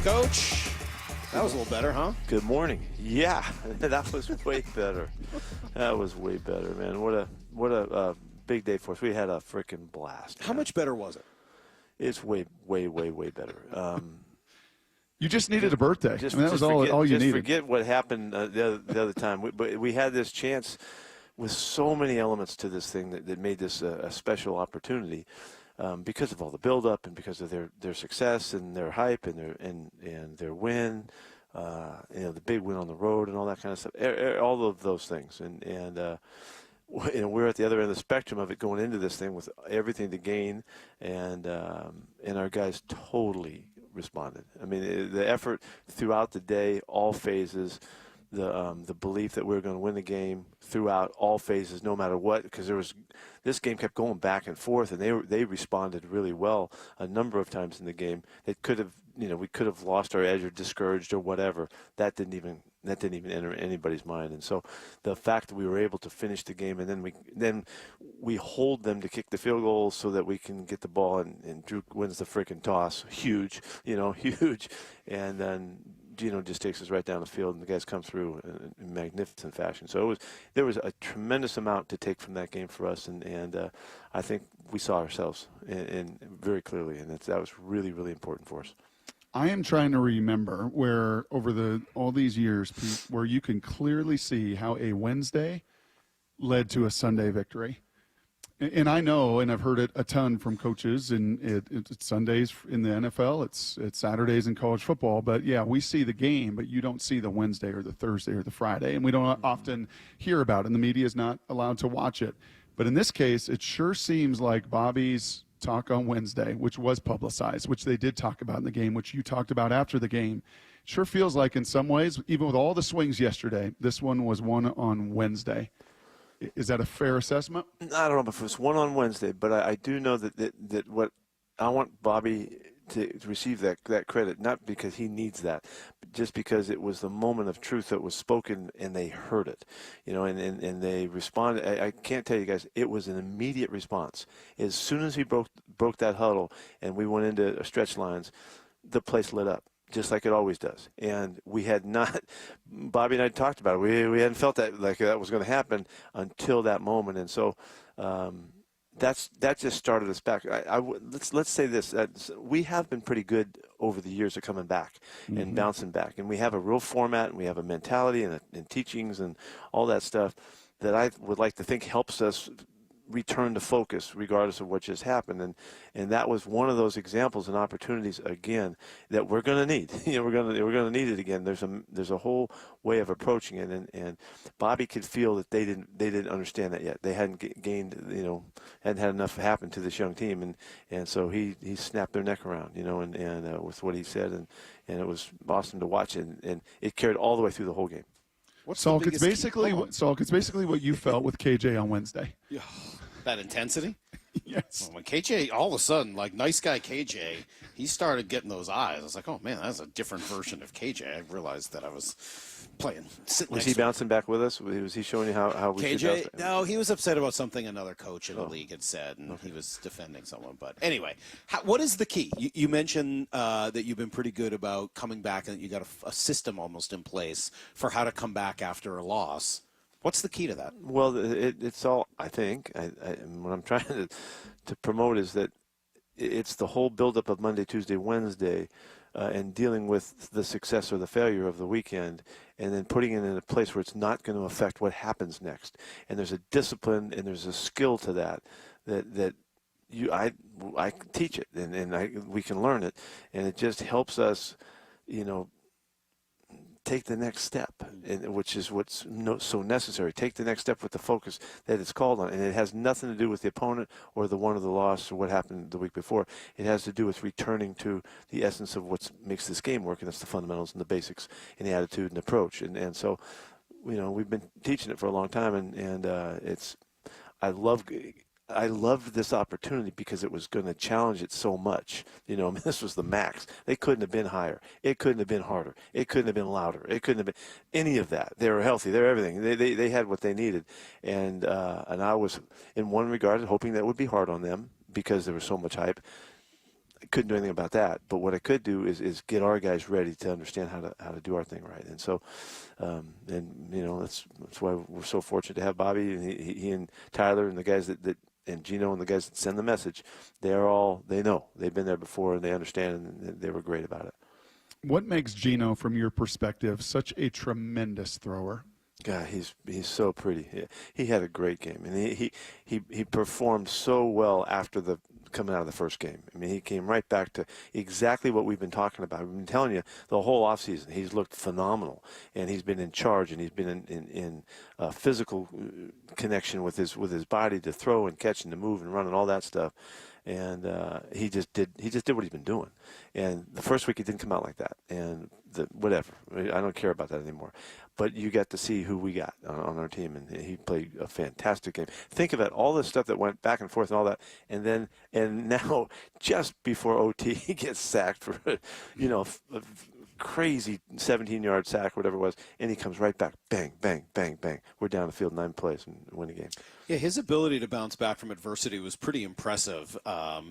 Coach. That was a little better, huh? Good morning. Yeah, that was way better. That was way better, man. What a big day for us. We had a freaking blast. How much better was it? It's way better. You just needed a birthday. That was all you needed. Just forget what happened the other time. But we had this chance with so many elements to this thing that made this a special opportunity. Because of all the buildup and because of their success and their hype and their win, the big win on the road and all that kind of stuff, all of those things. And we're at the other end of the spectrum of it going into this thing with everything to gain, and our guys totally responded. I mean, the effort throughout the day, all phases, the belief that we were going to win the game throughout all phases, no matter what, because this game kept going back and forth, and they responded really well a number of times in the game. It could have, we could have lost our edge or discouraged or whatever. That didn't even enter anybody's mind. And so the fact that we were able to finish the game, and then we hold them to kick the field goal so that we can get the ball, and Drew wins the freaking toss, huge, and then Geno just takes us right down the field, and the guys come through in magnificent fashion. So there was a tremendous amount to take from that game for us, and I think we saw ourselves in very clearly, and that was really, really important for us. I am trying to remember where over all these years, Pete, where you can clearly see how a Wednesday led to a Sunday victory. And I know, and I've heard it a ton from coaches, and it's Sundays in the NFL, it's Saturdays in college football. But, yeah, we see the game, but you don't see the Wednesday or the Thursday or the Friday. And we don't often hear about it, and the media is not allowed to watch it. But in this case, it sure seems like Bobby's talk on Wednesday, which was publicized, which they did talk about in the game, which you talked about after the game, sure feels like in some ways, even with all the swings yesterday, this one was won on Wednesday. Is that a fair assessment? I don't know if it was one on Wednesday, but I do know that what I want Bobby to receive that credit, not because he needs that, but just because it was the moment of truth that was spoken and they heard it, and they responded. I can't tell you guys, it was an immediate response. As soon as he broke that huddle and we went into stretch lines, the place lit up, just like it always does. And we had not, Bobby and I talked about it. We hadn't felt that like that was going to happen until that moment. And so that just started us back. Let's say this: we have been pretty good over the years of coming back and bouncing back, and we have a real format, and we have a mentality and teachings and all that stuff that I would like to think helps us return to focus regardless of what just happened, and that was one of those examples and opportunities again that we're going to need. We're going to need it again. There's a whole way of approaching it, and Bobby could feel that they didn't understand that yet. They hadn't gained, hadn't had enough happen to this young team, and so he snapped their neck around, and with what he said, and it was awesome to watch, and it carried all the way through the whole game. Salk, it's basically what you felt with KJ on Wednesday. Yeah, that intensity? Yes. Well, when KJ, all of a sudden, like nice guy KJ, he started getting those eyes. I was like, oh, man, that's a different version of KJ. I realized that I was playing. Was he bouncing back with us? Was he showing you how we KJ? No, he was upset about something another coach in the league had said, and he was defending someone. But anyway, what is the key? You mentioned that you've been pretty good about coming back, and you got a system almost in place for how to come back after a loss. What's the key to that? Well, it's all, I think, what I'm trying to promote is that it's the whole buildup of Monday, Tuesday, Wednesday, and dealing with the success or the failure of the weekend, and then putting it in a place where it's not going to affect what happens next. And there's a discipline and there's a skill to that I can teach it, and we can learn it, and it just helps us, take the next step, which is what's so necessary. Take the next step with the focus that it's called on. And it has nothing to do with the opponent or the one or the loss or what happened the week before. It has to do with returning to the essence of what makes this game work, and that's the fundamentals and the basics and the attitude and approach. And so, we've been teaching it for a long time, and I loved this opportunity because it was going to challenge it so much. This was the max. They couldn't have been higher. It couldn't have been harder. It couldn't have been louder. It couldn't have been any of that. They were healthy. They're everything. They had what they needed. And I was, in one regard, hoping that would be hard on them because there was so much hype. couldn't do anything about that. But what I could do is get our guys ready to understand how to do our thing right. And so, that's why we're so fortunate to have Bobby and he and Tyler and the guys that and Geno and the guys that send the message. They know. They've been there before and they understand, and they were great about it. What makes Geno, from your perspective, such a tremendous thrower? God, he's so pretty. He had a great game, and he performed so well after coming out of the first game. I mean, he came right back to exactly what we've been talking about. We've been telling you the whole offseason. He's looked phenomenal, and he's been in charge, and he's been in physical connection with his body to throw and catch and to move and run and all that stuff. And he just did what he's been doing. And the first week he didn't come out like that. And whatever, I don't care about that anymore. But you got to see who we got on our team, and he played a fantastic game. Think of it, all this stuff that went back and forth and all that, and now just before OT he gets sacked for a crazy 17-yard sack, whatever it was, and he comes right back, bang, bang, bang, bang. We're down the field 9 plays and win a game. Yeah, his ability to bounce back from adversity was pretty impressive,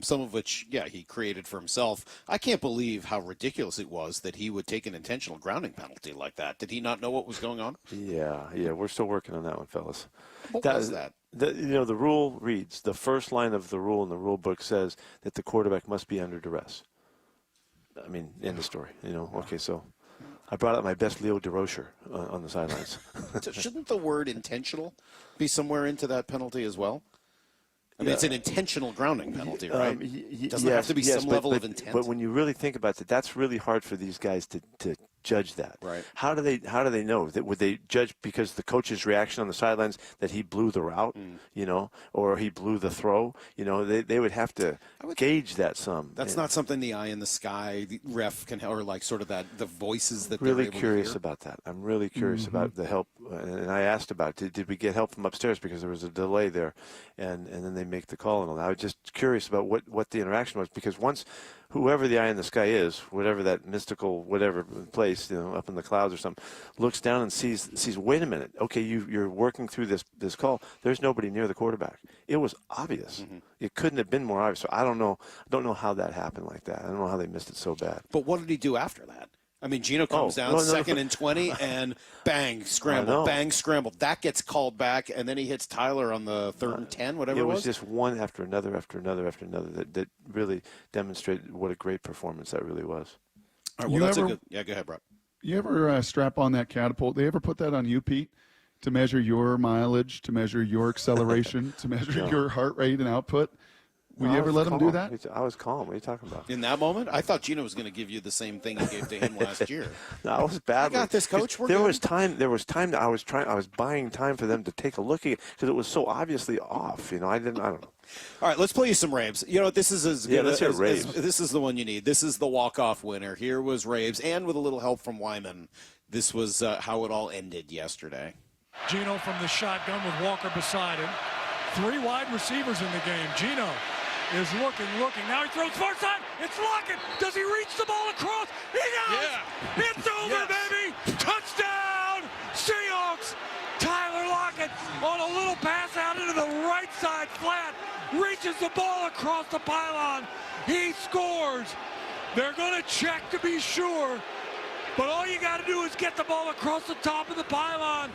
some of which, he created for himself. I can't believe how ridiculous it was that he would take an intentional grounding penalty like that. Did he not know what was going on? Yeah, we're still working on that one, fellas. What was that? The rule reads, the first line of the rule in the rule book says that the quarterback must be under duress. I mean, end of story. Okay, so I brought out my best Leo DeRocher on the sidelines. Shouldn't the word intentional be somewhere into that penalty as well? I mean, it's an intentional grounding penalty, right? Doesn't it have to be some level of intent? But when you really think about it, that's really hard for these guys to judge that. Right. How do they know? Would they judge because the coach's reaction on the sidelines that he blew the route, or he blew the throw? They would have to gauge that some. That's not something the eye in the sky the ref can, or like sort of the voices that really they're able curious to hear. about that. I'm really curious about the help, and I asked about did we get help from upstairs because there was a delay there, and then they make the call and all that. I was just curious about what the interaction was, because once whoever the eye in the sky is, whatever that mystical whatever place, up in the clouds or something, looks down and sees wait a minute, okay, you're working through this call. There's nobody near the quarterback. It was obvious. It couldn't have been more obvious. So I don't know how that happened like that. I don't know how they missed it so bad. But what did he do after that? I mean, Geno comes down second and 20, and bang, scramble, bang, scramble. That gets called back, and then he hits Tyler on the 3rd and 10, whatever it was. It was just one after another that really demonstrated what a great performance that really was. All right, well, go ahead, Brett. You ever strap on that catapult? They ever put that on you, Pete, to measure your mileage, to measure your acceleration, to measure your heart rate and output? Will you ever let him do that? I was calm. What are you talking about? In that moment? I thought Geno was going to give you the same thing he gave to him last year. No, I was bad. I got this, Coach. There was time that I was buying time for them to take a look at it because it was so obviously off. I don't know. All right, let's play you some Raves. This is as good let's hear Raves. This is the one you need. This is the walk-off winner. Here was Raves, and with a little help from Wyman, this was how it all ended yesterday. Geno from the shotgun with Walker beside him. 3 wide receivers in the game. Geno is looking. Now he throws far side. It's Lockett. Does he reach the ball across? He does. Yeah. It's over, baby. Touchdown, Seahawks. Tyler Lockett on a little pass out into the right side flat. Reaches the ball across the pylon. He scores. They're going to check to be sure. But all you got to do is get the ball across the top of the pylon.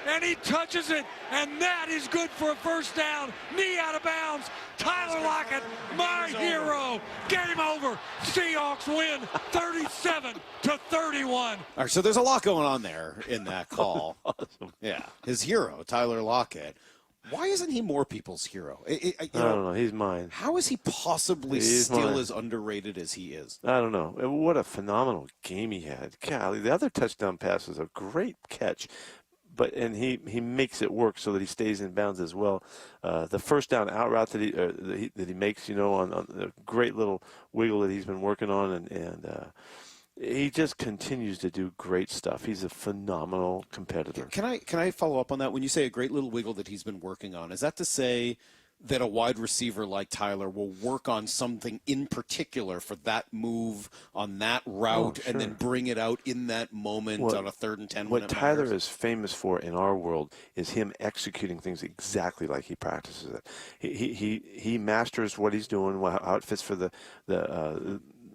And he touches it, and that is good for a first down. Knee out of bounds. Tyler Lockett, my hero. Game over. Seahawks win 37-31. All right, so there's a lot going on there in that call. Awesome. Yeah, his hero, Tyler Lockett. Why isn't he more people's hero? I don't know. He's mine. How is he possibly still as underrated as he is? I don't know. What a phenomenal game he had. Golly, the other touchdown pass was a great catch. And he makes it work so that he stays in bounds as well. The first down out route that he makes, on the great little wiggle that he's been working on, and he just continues to do great stuff. He's a phenomenal competitor. Can I follow up on that? When you say a great little wiggle that he's been working on, is that to say that a wide receiver like Tyler will work on something in particular for that move on that route and then bring it out in that moment on a 3rd and 10 What Tyler is famous for in our world is him executing things exactly like he practices it. He masters what he's doing, how it fits for the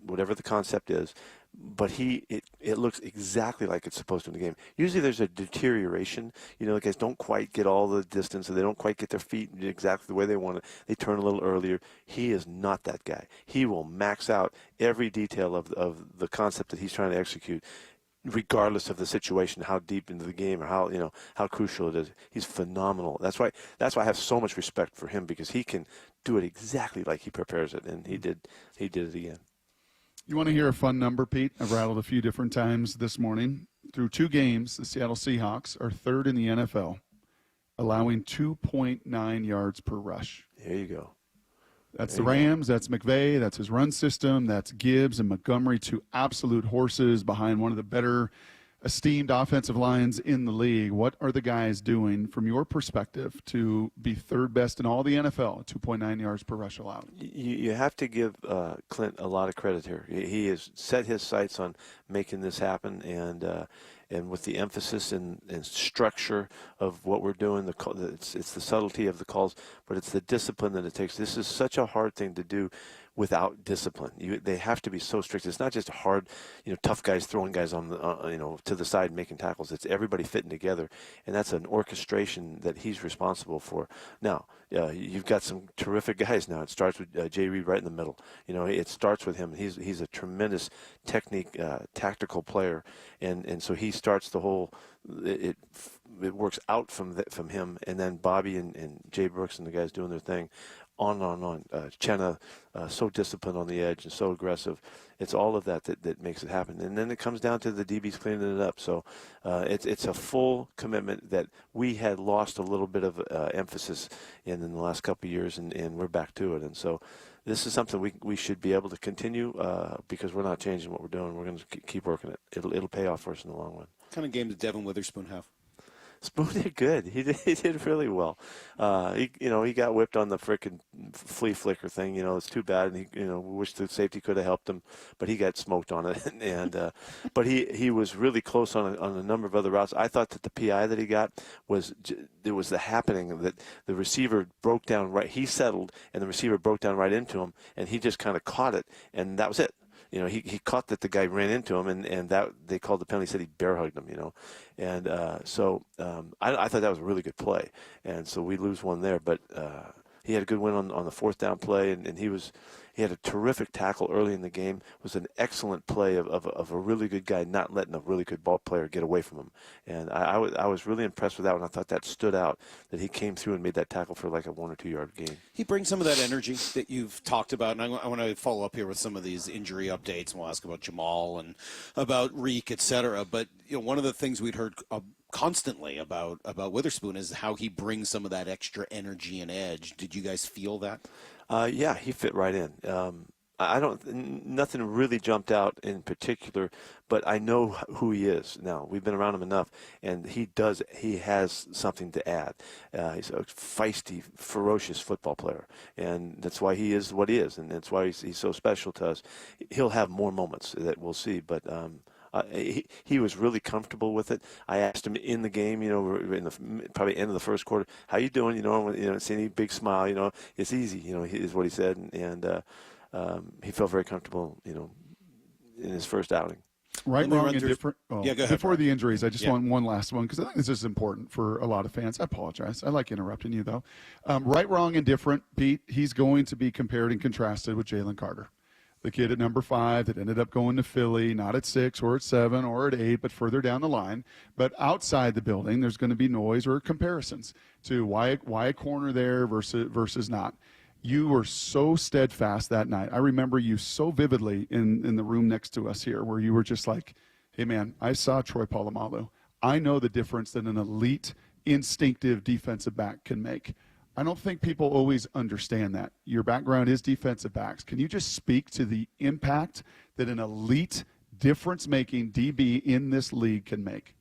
whatever the concept is. But it looks exactly like it's supposed to in the game. Usually there's a deterioration. The guys don't quite get all the distance, or they don't quite get their feet exactly the way they want it. They turn a little earlier. He is not that guy. He will max out every detail of the concept that he's trying to execute, regardless of the situation, how deep into the game, or how crucial it is. He's phenomenal. That's why I have so much respect for him, because he can do it exactly like he prepares it, and he did it again. You want to hear a fun number, Pete? I've rattled a few different times this morning. Through 2 games, the Seattle Seahawks are 3rd in the NFL, allowing 2.9 yards per rush. There you go. That's the Rams. That's McVay. That's his run system. That's Gibbs and Montgomery, 2 absolute horses behind one of the better esteemed offensive lines in the league. What are the guys doing, from your perspective, to be 3rd best in all the NFL, 2.9 yards per rush allowed? You have to give Clint a lot of credit here. He has set his sights on making this happen, and with the emphasis and structure of what we're doing, it's the subtlety of the calls, but it's the discipline that it takes. This is such a hard thing to do without discipline. They have to be so strict. It's not just hard, tough guys throwing guys on the, to the side making tackles. It's everybody fitting together, and that's an orchestration that he's responsible for. Now, you've got some terrific guys now. It starts with Jay Reed right in the middle. It starts with him. He's a tremendous technique, tactical player, and so he starts the whole. It works out from him, and then Bobby and Jay Brooks and the guys doing their thing. On and on. Chenna, so disciplined on the edge and so aggressive. It's all of that makes it happen. And then it comes down to the DBs cleaning it up. So it's a full commitment that we had lost a little bit of emphasis in the last couple of years, and we're back to it. And so this is something we should be able to continue because we're not changing what we're doing. We're going to keep working it. It'll pay off for us in the long run. What kind of game did Devin Witherspoon have? Spoon did good. He did really well. He got whipped on the frickin' flea flicker thing. It's too bad, and we wish the safety could have helped him, but he got smoked on it. And but he was really close on a number of other routes. I thought that the PI that he got was the happening that the receiver broke down right. He settled, and the receiver broke down right into him, and he just kind of caught it, and that was it. He caught that the guy ran into him, and that they called the penalty. Said he bear hugged him, and so I thought that was a really good play, and so we lose one there. But he had a good win on the 4th down play, and he had a terrific tackle early in the game. It was an excellent play of a really good guy not letting a really good ball player get away from him, and I was really impressed with that one. I thought that stood out, that he came through and made that tackle for like a 1 or 2 yard gain. He brings some of that energy that you've talked about, and I want to follow up here with some of these injury updates, and we'll ask about Jamal and about Reek, et cetera. But one of the things we'd heard constantly about Witherspoon is how he brings some of that extra energy and edge. Did you guys feel that? Yeah, he fit right in. Nothing really jumped out in particular, but I know who he is now. We've been around him enough, and he has something to add. He's a feisty, ferocious football player, and that's why he is what he is, and that's why he's so special to us. He'll have more moments that we'll see, but he was really comfortable with it. I asked him in the game, in the probably end of the first quarter, "How you doing?" See any big smile. It's easy. Is what he said, and he felt very comfortable. In his first outing. Right, wrong, and different. Oh, yeah, go ahead. Before the injuries, I just want one last one because I think this is important for a lot of fans. I apologize. I like interrupting you, though. Right, wrong, and different, Pete. He's going to be compared and contrasted with Jalen Carter, the kid at number 5 that ended up going to Philly, not at 6 or at 7 or at 8, but further down the line. But outside the building, there's going to be noise or comparisons to why a corner there versus not. You were so steadfast that night. I remember you so vividly in the room next to us here where you were just like, hey, man, I saw Troy Polamalu. I know the difference that an elite, instinctive defensive back can make. I don't think people always understand that. Your background is defensive backs. Can you just speak to the impact that an elite, difference-making DB in this league can make?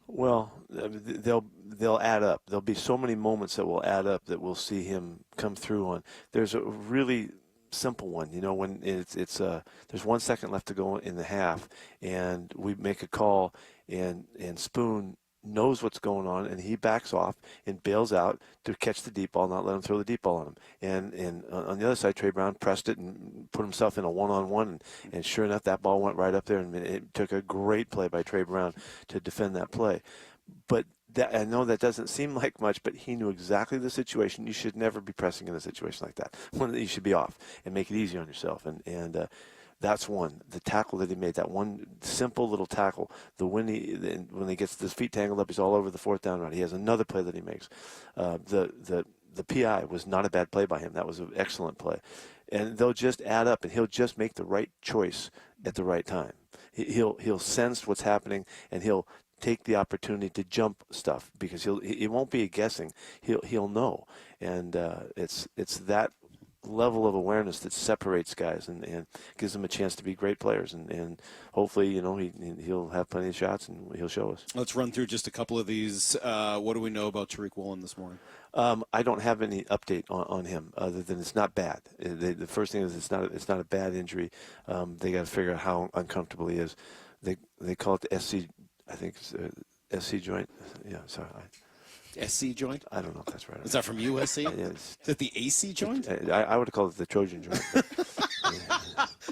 Well, they'll add up. There'll be so many moments that will add up that we'll see him come through on. There's a really simple one, when there's 1 second left to go in the half, and we make a call, and Spoon knows what's going on, and he backs off and bails out to catch the deep ball, not let him throw the deep ball on him. And on the other side, Trey Brown pressed it and put himself in a one-on-one, and sure enough, that ball went right up there, and it took a great play by Trey Brown to defend that play. But I know that doesn't seem like much, but he knew exactly the situation. You should never be pressing in a situation like that. You should be off and make it easy on yourself. And that's one. The tackle that he made, that one simple little tackle, when he gets his feet tangled up, he's all over the fourth down route. He has another play that he makes. The PI was not a bad play by him. That was an excellent play. And they'll just add up, and he'll just make the right choice at the right time. He'll sense what's happening, and he'll take the opportunity to jump stuff, because it won't be a guessing. He'll know, and it's that level of awareness that separates guys and gives them a chance to be great players, and hopefully he'll have plenty of shots and he'll show us. Let's run through just a couple of these. What do we know about Tariq Woolen this morning? I don't have any update on him other than it's not bad. The first thing is it's not a bad injury. They got to figure out how uncomfortable he is. They call it the SC. I think it's SC joint. Yeah, sorry. SC joint? I don't know if that's right. Is that from USC? Yeah, Is that the AC joint? I would have called it the Trojan joint.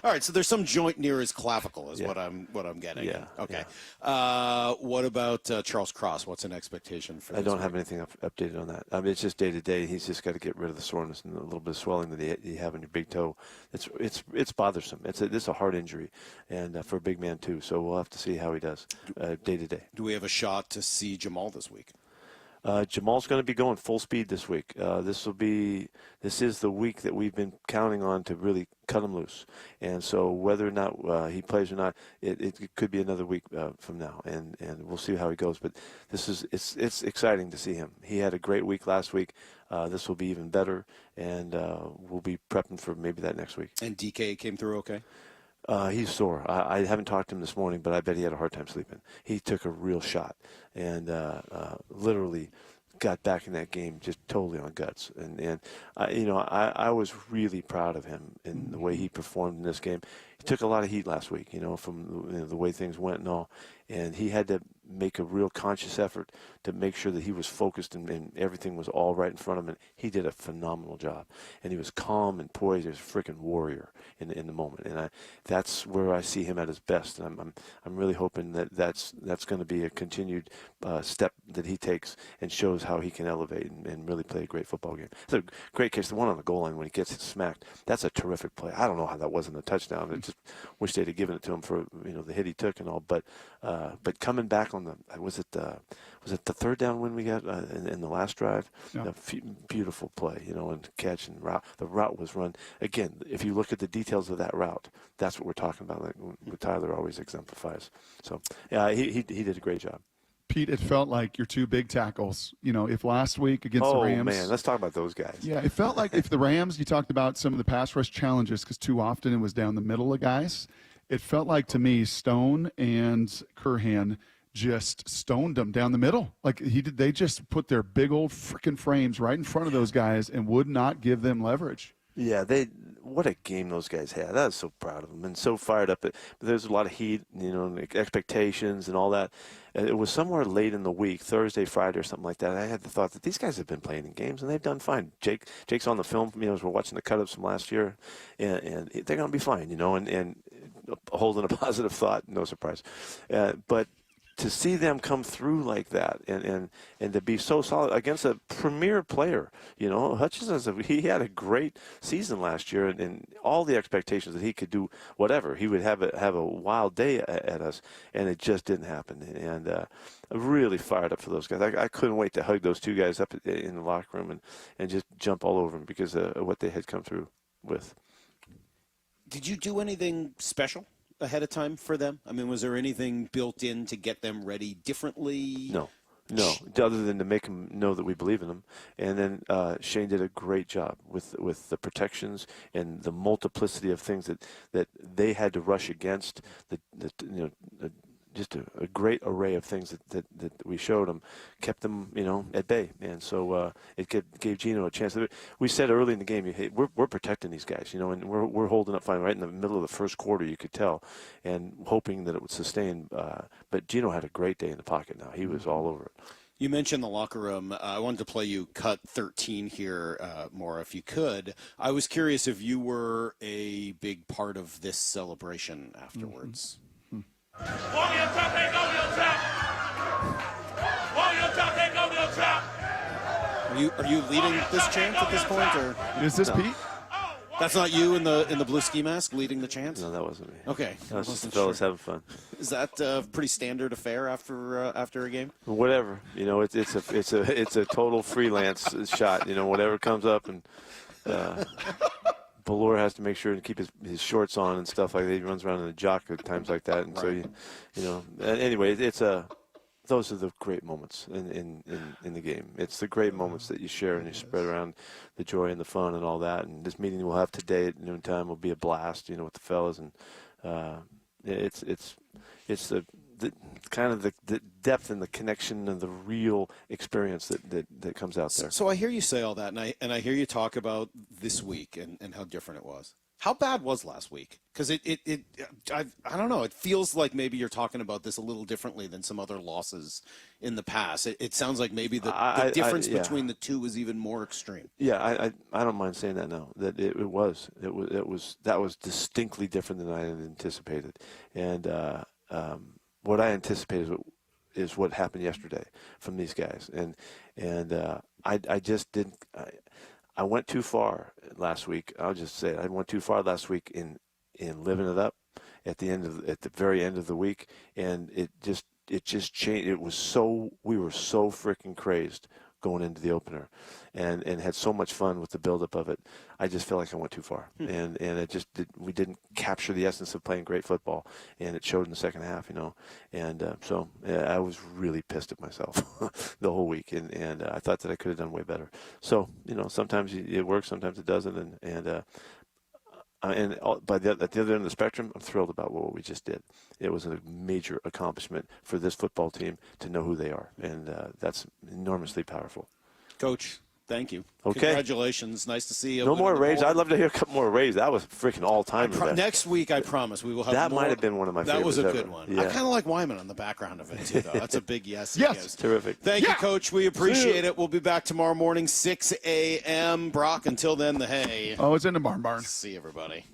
All right, so there's some joint near his clavicle is what I'm getting. Yeah. Okay. Yeah. What about Charles Cross? What's an expectation for this I don't week? have anything updated on that. I mean, it's just day to day. He's just got to get rid of the soreness and a little bit of swelling that you have in your big toe. It's bothersome. It's a heart injury, and for a big man too. So we'll have to see how he does day to day. Do we have a shot to see Jamal this week? Jamal's going to be going full speed this week. This is the week that we've been counting on to really cut him loose. And so whether or not he plays or not, it could be another week from now, and we'll see how he goes. But it's exciting to see him. He had a great week last week. This will be even better, and we'll be prepping for maybe that next week. And DK came through okay? He's sore. I haven't talked to him this morning, but I bet he had a hard time sleeping. He took a real shot and literally got back in that game just totally on guts. And I was really proud of him in the way he performed in this game. He took a lot of heat last week, from the way things went and all. And he had to make a real conscious effort to make sure that he was focused and everything was all right in front of him. And he did a phenomenal job. And he was calm and poised. He was a freaking warrior in the moment. And that's where I see him at his best. And I'm really hoping that's going to be a continued step that he takes and shows how he can elevate and really play a great football game. It's a great catch. The one on the goal line when he gets smacked, that's a terrific play. I don't know how that wasn't a touchdown. I just wish they'd have given it to him for the hit he took and all. But coming back on was it the third down when we got in the last drive? Yeah. Beautiful play, and catch and route. The route was run again. If you look at the details of that route, that's what we're talking about. Like what Tyler always exemplifies. So he did a great job. Pete, it felt like your two big tackles. If last week against the Rams. Oh, man, let's talk about those guys. Yeah, it felt like if the Rams, you talked about some of the pass rush challenges because too often it was down the middle of guys. It felt like to me Stone and Curhan just stoned them down the middle. Like they just put their big old freaking frames right in front of those guys and would not give them leverage. Yeah, what a game those guys had. I was so proud of them and so fired up. But there's a lot of heat, and expectations and all that. And it was somewhere late in the week, Thursday, Friday, or something like that. I had the thought that these guys have been playing in games and they've done fine. Jake's on the film, as we're watching the cut-ups from last year, and they're going to be fine, and holding a positive thought, no surprise. But to see them come through like that and to be so solid against a premier player, Hutchinson, he had a great season last year and all the expectations that he could do whatever. He would have a wild day at us, and it just didn't happen. And I'm really fired up for those guys. I couldn't wait to hug those two guys up in the locker room and just jump all over them because of what they had come through with. Did you do anything special ahead of time for them? I mean, was there anything built in to get them ready differently? No, other than to make them know that we believe in them. And then Shane did a great job with the protections and the multiplicity of things that they had to rush against. just a great array of things that we showed them, kept them, at bay. And so it gave Geno a chance. We said early in the game, hey, we're protecting these guys, and we're holding up fine right in the middle of the first quarter, you could tell, and hoping that it would sustain. But Geno had a great day in the pocket now. He was all over it. You mentioned the locker room. I wanted to play you cut 13 here, Maura, if you could. I was curious if you were a big part of this celebration afterwards. Are you leading this chant at this point, or Is this Pete? that's not you in the blue ski mask leading the chant? No, that wasn't me. Okay, That was just the fellas having fun. Is that a pretty standard affair after a game? Whatever, it's a total freelance shot. Whatever comes up, and Ballore has to make sure to keep his shorts on and stuff like that. He runs around in a jock at times like that, and Right. so anyway, those are the great moments in the game. It's the great moments that you share and you spread around the joy and the fun and all that. And this meeting we'll have today at noontime will be a blast, with the fellas, and it's the kind of the depth and the connection and the real experience that comes out there. So I hear you say all that, and I hear you talk about this week and how different it was. How bad was last week? Because I don't know. It feels like maybe you're talking about this a little differently than some other losses in the past. It sounds like maybe the difference between the two was even more extreme. Yeah, I don't mind saying that now. That it was distinctly different than I had anticipated, and what I anticipated is what happened yesterday from these guys, and I just didn't. I went too far last week. I'll just say it. I went too far last week in living it up at the very end of the week, and it just changed. We were so freaking crazed going into the opener, and had so much fun with the buildup of it. I just feel like I went too far, and we didn't capture the essence of playing great football, and it showed in the second half, and so I was really pissed at myself the whole week, and I thought that I could have done way better. So sometimes it works, sometimes it doesn't, and at the other end of the spectrum, I'm thrilled about what we just did. It was a major accomplishment for this football team to know who they are, and that's enormously powerful. Coach, thank you. Okay. Congratulations. Nice to see you. No more raves. I'd love to hear a couple more raves. That was freaking all-time. Next week, I promise, we will have that more. might have been one of my favorites. That was a ever. good one. Yeah. I kind of like Wyman on the background of it, too, though. That's a big yes. Yes. Yes. Terrific. Thank you, Coach. We appreciate it. We'll be back tomorrow morning, 6 a.m. Brock, until then, the hay. Oh, it's in the barn. See you, everybody.